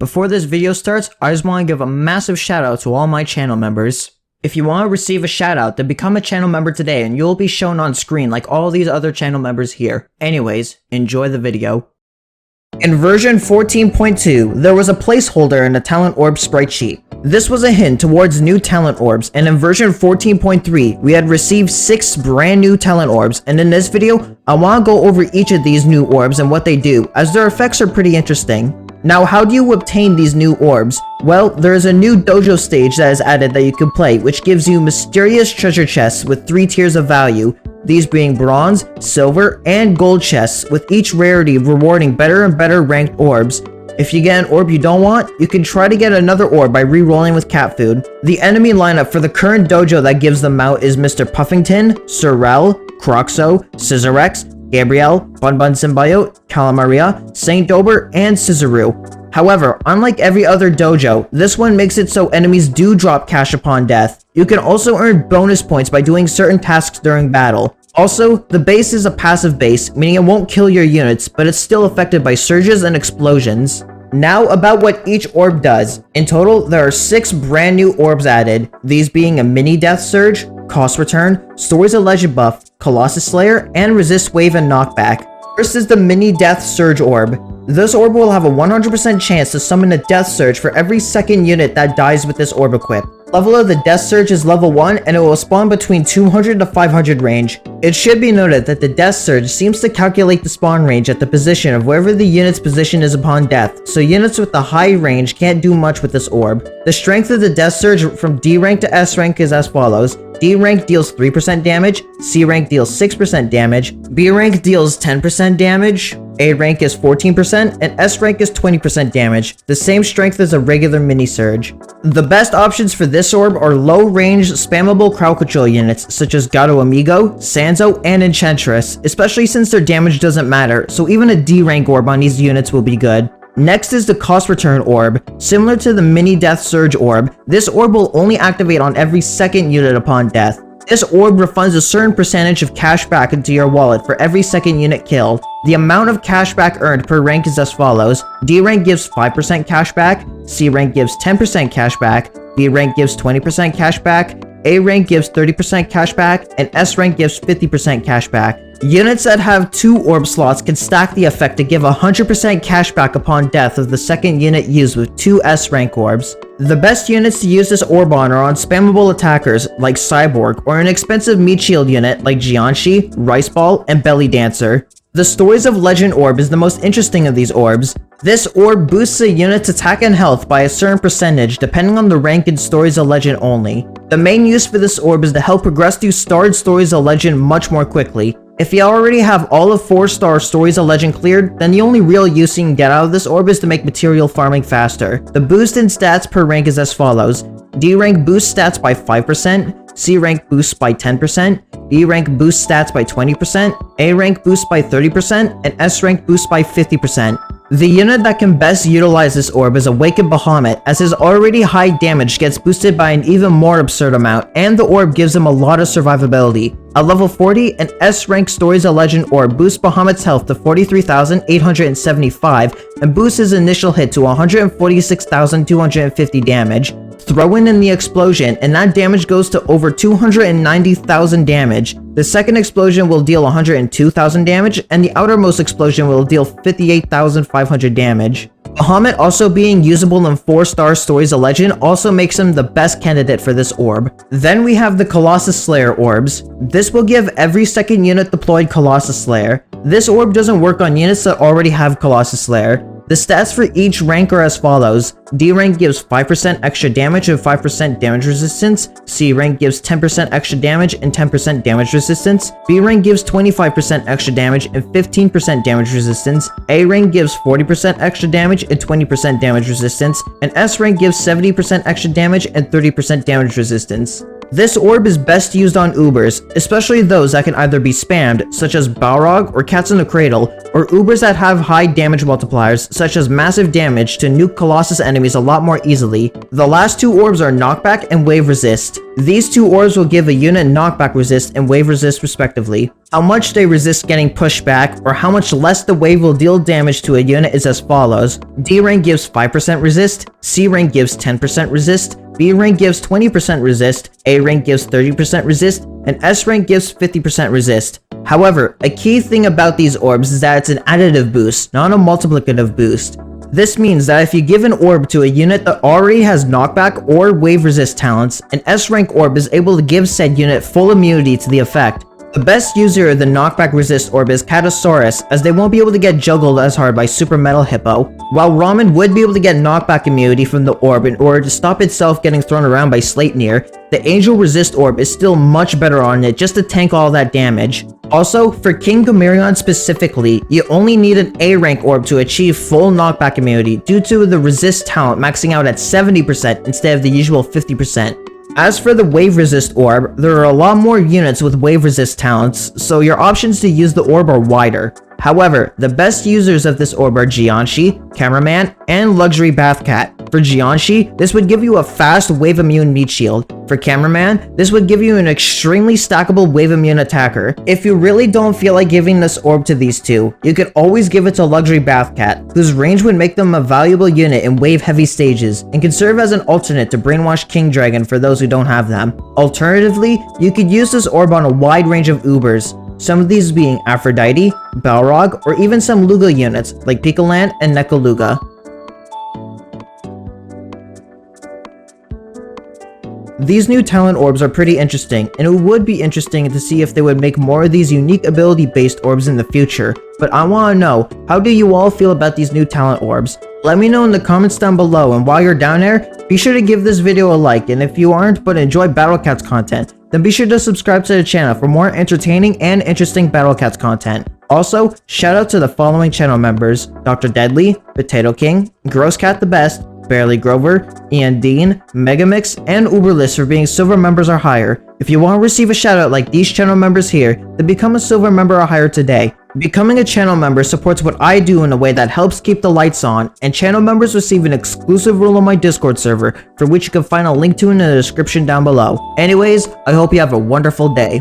Before this video starts, I just want to give a massive shout out to all my channel members. If you want to receive a shout out, then become a channel member today and you'll be shown on screen like all these other channel members here. Anyways, enjoy the video. In version 14.2, there was a placeholder in the talent orb sprite sheet. This was a hint towards new talent orbs, and in version 14.3, we had received 6 brand new talent orbs, and in this video, I want to go over each of these new orbs and what they do, as their effects are pretty interesting. Now, how do you obtain these new orbs? Well, there is a new Dojo stage that is added that you can play, which gives you mysterious treasure chests with 3 tiers of value, these being bronze, silver, and gold chests, with each rarity rewarding better and better ranked orbs. If you get an orb you don't want, you can try to get another orb by re-rolling with cat food. The enemy lineup for the current dojo that gives them out is Mr. Puffington, Sorrel, Croxo, Scissorex, Gabrielle, Bun Symbiote, Calamaria, Saint Dober, and Scissoroo. However, unlike every other dojo, this one makes it so enemies do drop cash upon death. You can also earn bonus points by doing certain tasks during battle. Also, the base is a passive base, meaning it won't kill your units, but it's still affected by surges and explosions. Now about what each orb does. In total, there are 6 brand new orbs added, these being a mini death surge, cost return, stories of legend buff, Colossus Slayer, and resist wave and knockback. First is the mini death surge orb. This orb will have a 100% chance to summon a death surge for every second unit that dies with this orb equipped. Level of the death surge is level 1 and it will spawn between 200 to 500 range. It should be noted that the death surge seems to calculate the spawn range at the position of wherever the unit's position is upon death, so units with the high range can't do much with this orb. The strength of the death surge from D rank to S rank is as follows. D rank deals 3% damage, C rank deals 6% damage, B rank deals 10% damage, A rank is 14%, and S rank is 20% damage, the same strength as a regular mini surge. The best options for this orb are low-range, spammable crowd control units such as Gato Amigo, Sanzo, and Enchantress, especially since their damage doesn't matter, so even a D rank orb on these units will be good. Next is the cost return orb. Similar to the mini death surge orb, this orb will only activate on every second unit upon death. This orb refunds a certain percentage of cash back into your wallet for every second unit killed. The amount of cash back earned per rank is as follows. D rank gives 5% cash back, C rank gives 10% cash back, B rank gives 20% cash back, A rank gives 30% cash back, and S rank gives 50% cash back. Units that have 2 orb slots can stack the effect to give 100% cashback upon death of the second unit used with 2 S rank orbs. The best units to use this orb on are on spammable attackers like Cyborg or an expensive meat shield unit like Jianshi, Rice Ball, and Belly Dancer. The Stories of Legend orb is the most interesting of these orbs. This orb boosts a unit's attack and health by a certain percentage depending on the rank in Stories of Legend only. The main use for this orb is to help progress through starred Stories of Legend much more quickly. If you already have all of 4-star Stories of Legend cleared, then the only real use you can get out of this orb is to make material farming faster. The boost in stats per rank is as follows. D rank boosts stats by 5%, C rank boosts by 10%, B rank boosts stats by 20%, A rank boosts by 30%, and S rank boosts by 50%. The unit that can best utilize this orb is Awakened Bahamut, as his already high damage gets boosted by an even more absurd amount, and the orb gives him a lot of survivability. At level 40, an S-rank Stories of Legend orb boosts Bahamut's health to 43,875 and boosts his initial hit to 146,250 damage. Throw in the explosion, and that damage goes to over 290,000 damage. The second explosion will deal 102,000 damage, and the outermost explosion will deal 58,500 damage. Bahamut also being usable in 4-star Stories of Legend also makes him the best candidate for this orb. Then we have the Colossus Slayer orbs. This will give every second unit deployed Colossus Slayer. This orb doesn't work on units that already have Colossus Slayer. The stats for each rank are as follows. D rank gives 5% extra damage and 5% damage resistance. C rank gives 10% extra damage and 10% damage resistance. B rank gives 25% extra damage and 15% damage resistance. A rank gives 40% extra damage and 20% damage resistance. And S rank gives 70% extra damage and 30% damage resistance. This orb is best used on Ubers, especially those that can either be spammed, such as Balrog or Cats in the Cradle, or Ubers that have high damage multipliers, such as massive damage to nuke Colossus enemies a lot more easily. The last two orbs are Knockback and Wave Resist. These two orbs will give a unit knockback resist and wave resist respectively. How much they resist getting pushed back, or how much less the wave will deal damage to a unit is as follows. D rank gives 5% resist, C rank gives 10% resist, B rank gives 20% resist, A rank gives 30% resist, and S rank gives 50% resist. However, a key thing about these orbs is that it's an additive boost, not a multiplicative boost. This means that if you give an orb to a unit that already has knockback or wave resist talents, an S rank orb is able to give said unit full immunity to the effect. The best user of the knockback resist orb is Catasaurus, as they won't be able to get juggled as hard by Super Metal Hippo. While Ramen would be able to get knockback immunity from the orb in order to stop itself getting thrown around by Sleipnir, the Angel Resist orb is still much better on it just to tank all that damage. Also, for King Gamerion specifically, you only need an A rank orb to achieve full knockback immunity due to the resist talent maxing out at 70% instead of the usual 50%. As for the Wave Resist orb, there are a lot more units with Wave Resist talents, so your options to use the orb are wider. However, the best users of this orb are Jianshi, Cameraman, and Luxury Bath Cat. For Jianshi, this would give you a fast wave immune meat shield. For Cameraman, this would give you an extremely stackable wave immune attacker. If you really don't feel like giving this orb to these two, you could always give it to Luxury Bath Cat, whose range would make them a valuable unit in wave heavy stages, and can serve as an alternate to Brainwash King Dragon for those who don't have them. Alternatively, you could use this orb on a wide range of Ubers, some of these being Aphrodite, Balrog, or even some Luga units like Pikaland and Nekoluga. These new talent orbs are pretty interesting, and it would be interesting to see if they would make more of these unique ability-based orbs in the future. But I want to know, how do you all feel about these new talent orbs? Let me know in the comments down below, and while you're down there, be sure to give this video a like, and if you aren't but enjoy Battle Cats content, then be sure to subscribe to the channel for more entertaining and interesting Battle Cats content. Also, shout out to the following channel members: Dr. Deadly, Potato King, Gross Cat the Best, Barely Grover, Ian Dean, Megamix, and Uberlist for being silver members or higher. If you want to receive a shoutout like these channel members here, then become a silver member or higher today. Becoming a channel member supports what I do in a way that helps keep the lights on, and channel members receive an exclusive role on my Discord server, for which you can find a link to in the description down below. Anyways, I hope you have a wonderful day.